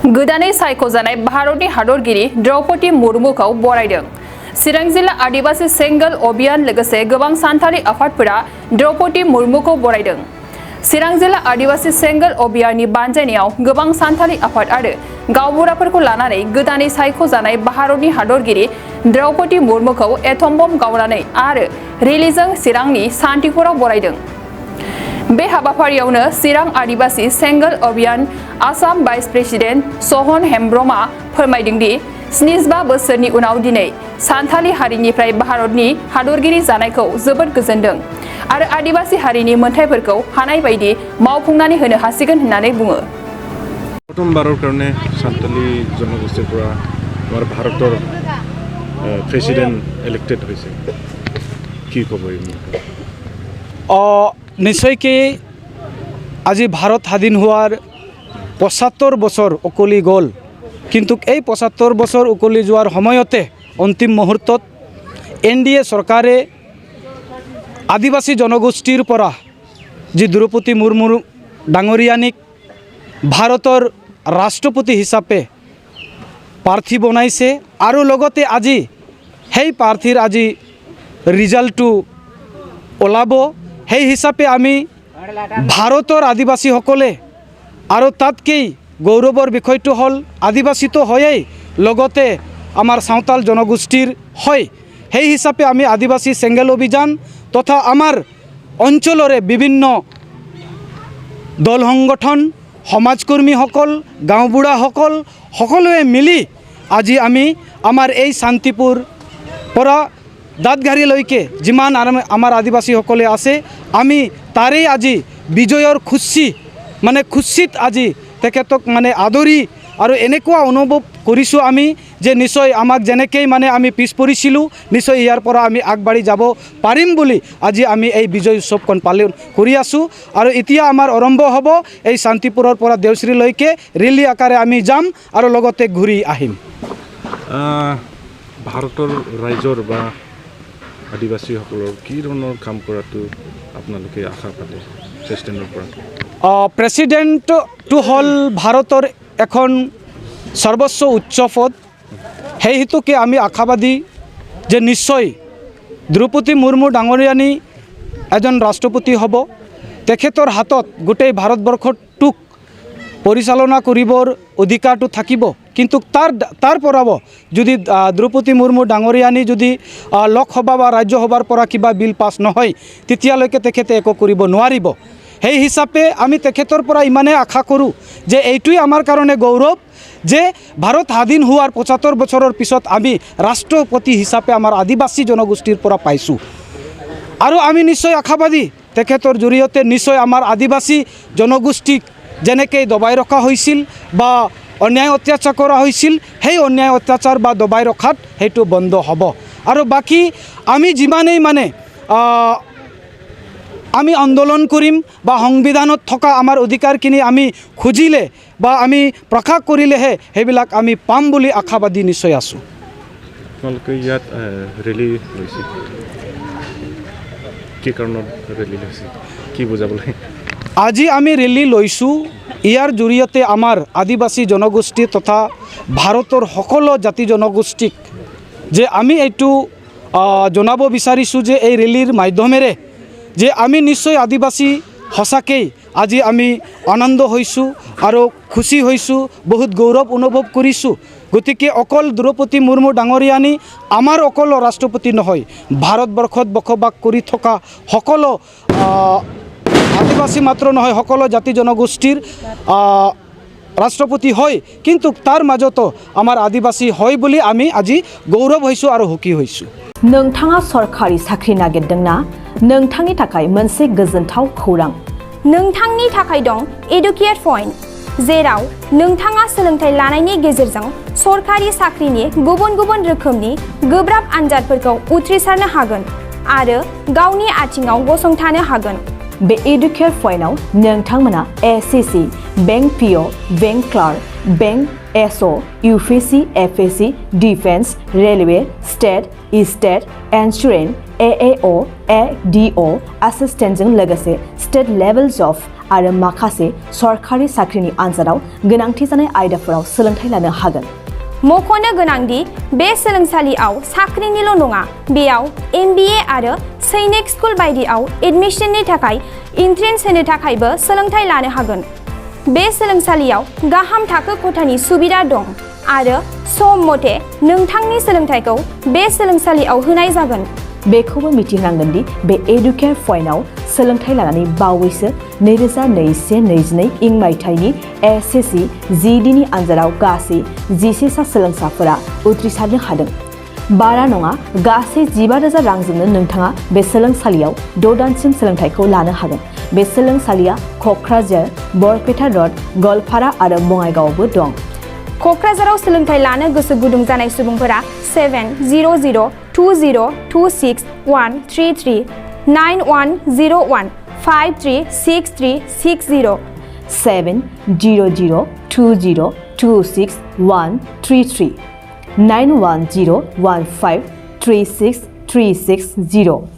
गोदानै सायख'जानाय भारतनि हादरगिरि द्रौपदी मुर्मुखौ बरायदों। चिरां जिल्ला आदिबासी सेंगोल अभियान लोगोसे गोबां सानथालि आफादफोरा द्रौपदी मुर्मुखौ बरायदों। चिरां जिल्ला आदिबासी सेंगोल अभियाननि बानजायनायाव गोबां सानथालि आफाद आरो गावबुराफोरखौ लानानै गोदानै सायख'जानाय भारतनि हादरगिरि द्रौपदी मुर्मुखौ एटम बम गावनानै आरो रेलीजों चिरांनि सान्तिपुराव बरायदों। बे हाबाफारियावनो चिरां आदिबासी सेंगोल अभियान आसाम भाइस प्रेसिडेन्ट सहन हेम्ब्रमआ फोरमायदों दि 75 बोसोरनि उनाव दिनै सान्थालि हारिनिफ्राय भारतनि हादरगिरि जानायखौ जोबोद गोजोनदों आरो आदिबासी हारिनि मोन्थाइफोरखौ हानाय बायदि मावफुंनानै होनो हासिगोन होननानै बुङो। प्रथमबाৰৰ কাৰণে सान्थाली জনগোষ্ঠীৰ পৰা আমাৰ ভাৰতৰ প্ৰেসিডেন্ট ইলেক্টেড হৈছে কি ক'ব নিশ্চয়কৈ আজি ভাৰত স্বাধীন হোৱাৰ ৭৫ বছৰ উকলি গ'ল, কিন্তু এই ৭৫ বছৰ উকলি যোৱাৰ সময়তে অন্তিম মুহূৰ্তত NDA চৰকাৰে আদিবাসী জনগোষ্ঠীৰ পৰা যি দ্ৰৌপদী মুৰ্মু ডাঙৰীয়ানীক ভাৰতৰ ৰাষ্ট্ৰপতি হিচাপে প্ৰাৰ্থী বনাইছে আৰু লগতে আজি সেই প্ৰাৰ্থীৰ আজি ৰিজাল্টটো ওলাব। সেই হিচাপে আমি ভাৰতৰ আদিবাসীসকলে আৰু তাতকৈ গৌৰৱৰ বিষয়টো হ'ল আদিবাসীটো হয়েই লগতে আমাৰ সাঁওতাল জনগোষ্ঠীৰ হয়। সেই হিচাপে আমি আদিবাসী চেংগেল অভিযান তথা আমাৰ অঞ্চলৰে বিভিন্ন দল সংগঠন সমাজকৰ্মীসকল গাঁওবুঢ়াসকল সকলোৱে মিলি আজি আমি আমাৰ এই শান্তিপুৰ পৰা দাঁতঘাৰীলৈকে যিমান আমাৰ আদিবাসীসকলে আছে আমি তাৰেই আজি বিজয়ৰ খুচিত আজি তেখেতক আদৰি আৰু এনেকুৱা অনুভৱ কৰিছোঁ আমি যে নিশ্চয় আমাক যেনেকৈ আমি পিছ পৰিছিলোঁ নিশ্চয় ইয়াৰ পৰা আমি আগবাঢ়ি যাব পাৰিম বুলি আজি আমি এই বিজয় উৎসৱখন পালন কৰি আছোঁ। আৰু এতিয়া আমাৰ আৰম্ভ হ'ব এই শান্তিপুৰৰ পৰা দেওশ্ৰীলৈকে ৰেলী আকাৰে আমি যাম আৰু লগতে ঘূৰি আহিম। ভাৰতৰ ৰাইজৰ বা আদিবাসীসকলৰ কি ধৰণৰ কাম কৰাটো আপোনালোকে আশা পালে প্ৰেছিডেণ্টৰ পৰা? প্ৰেছিডেণ্টটো হ'ল ভাৰতৰ এখন সৰ্বোচ্চ উচ্চ পদ। সেই হেতুকে আমি আশাবাদী যে নিশ্চয় দ্ৰৌপদী মুৰ্মু ডাঙৰীয়ানী এজন ৰাষ্ট্ৰপতি হ'ব। তেখেতৰ হাতত গোটেই ভাৰতবৰ্ষটোক পৰিচালনা কৰিবৰ অধিকাৰটো থাকিব, কিন্তু তাৰ পৰাও যদি দ্ৰৌপদী মুৰ্মু ডাঙৰীয়ানী যদি লোকসভা বা ৰাজ্যসভাৰ পৰা কিবা বিল পাছ নহয় তেতিয়ালৈকে তেখেতে একো কৰিব নোৱাৰিব। সেই হিচাপে আমি তেখেতৰ পৰা ইমানেই আশা কৰোঁ যে এইটোৱেই আমাৰ কাৰণে গৌৰৱ যে ভাৰত স্বাধীন হোৱাৰ ৭৫ বছৰৰ পিছত আমি ৰাষ্ট্ৰপতি হিচাপে আমাৰ আদিবাসী জনগোষ্ঠীৰ পৰা পাইছোঁ। আৰু আমি নিশ্চয় আশাবাদী তেখেতৰ জৰিয়তে নিশ্চয় আমাৰ আদিবাসী জনগোষ্ঠীক যেনেকৈ দবাই ৰখা হৈছিল বা অন্যায় অত্যাচাৰ কৰা হৈছিল সেই অন্যায় অত্যাচাৰ বা দবাই ৰখাত সেইটো বন্ধ হ'ব। আৰু বাকী আমি যিমানেই আমি আন্দোলন কৰিম বা সংবিধানত থকা আমাৰ অধিকাৰখিনি আমি খুজিলে বা আমি প্ৰকাশ কৰিলেহে সেইবিলাক আমি পাম বুলি আশাবাদী নিশ্চয় আছোঁ। আপোনালোকে ইয়াত ৰেলী লৈছে কি কাৰণত ৰেলী লৈছে কি বুজাবলৈ? আজি আমি ৰেলী লৈছোঁ ইয়াৰ জৰিয়তে আমাৰ আদিবাসী জনগোষ্ঠী তথা ভাৰতৰ সকলো জাতি জনগোষ্ঠীক যে আমি এইটো জনাব বিচাৰিছোঁ যে এই ৰেলীৰ মাধ্যমেৰে যে আমি নিশ্চয় আদিবাসী সঁচাকৈ আজি আমি আনন্দ হৈছোঁ আৰু খুচি হৈছোঁ, বহুত গৌৰৱ অনুভৱ কৰিছোঁ। গতিকে অকল দ্ৰৌপদী মুৰ্মু ডাঙৰীয়ানী আমাৰ অকল ৰাষ্ট্ৰপতি নহয়, ভাৰতবৰ্ষত বসবাস কৰি থকা সকলো আদিবাসী মাত্ৰ নহয় সকলো জাতি জনগোষ্ঠীৰ ৰাষ্ট্ৰপতি হয়, কিন্তু তাৰ মাজতো আমাৰ আদিবাসী হয় বুলি আমি আজি গৌৰৱ হৈছোঁ আৰু সুখী হৈছোঁ। नोंथाङा सरकारि साख्रि नागिरदोंना? नोंथांनि थाखाय मोनसे गोजोनथाव खौरां। नोंथांनि थाखाय दं एडुकेट पइन्ट, जेराव नोंथाङा सोलोंथाइ लानायनि गेजेरजों सरकारि साख्रिनि गुबुन गुबुन रोखोमनि गोब्राब आनजादफोरखौ उथ्रिसारनो हागोन आरो गावनि आथिङाव गसंथानो हागोन। बे एडुकेट पइन्टआव नोंथांमोना SSC, bank PO, bank clerk, bank SO, UPSC, FSC, defence, railway, state insurance, AAO, ADO एसिस्टेन्टजों लोगोसे स्टेट लेभेल्स अफ आरो माखासे सरकारि साख्रिनि आनजादाव गोनांथि जानाय आयदाफोराव सोलोंथाइ लानो हागोन। मख'नो गोनांदि बे सोलोंसालियाव साख्रिनिल' नङा, बेयाव MBA आरो सैनिक स्कुल बायदियाव एडमिशननि थाखाय एन्ट्रेन्स होनो थाखायबो सोलोंथाइ लानो हागोन। बे सोलोंसालियाव गाहाम थाखो खथानि सुबिदा दं आरो सम मथे नोंथांनि सोलोंथाइखौ बे सोलोंसालियाव होनाय जागोन। बेखौबो मिथिनांगोन दि बे एडुकेयार पइन्टआव सोलोंथाइ लानानै बावैसो 2021-22 इं मायथाइनि SSC GD नि आनजादाव गासै 11 सा सोलोंसाफोरा उथ्रिसारनो हादों। बारा नङा, गासै 15,000 रांजोंनो नोंथाङा बे सोलोंसालियाव 6 दानसिम सोलोंथाइखौ लानो हागोन। बे सोलोंसालिया क'क्राझार, बरपेटा र'ड, गलपारा आरो बङाइगावआवबो दं। क'क्राझाराव सोलोंथाइ लानो गोसो गुदुं जानाय सुबुंफोरा 70020261133 9101536360 70020261133 9101536360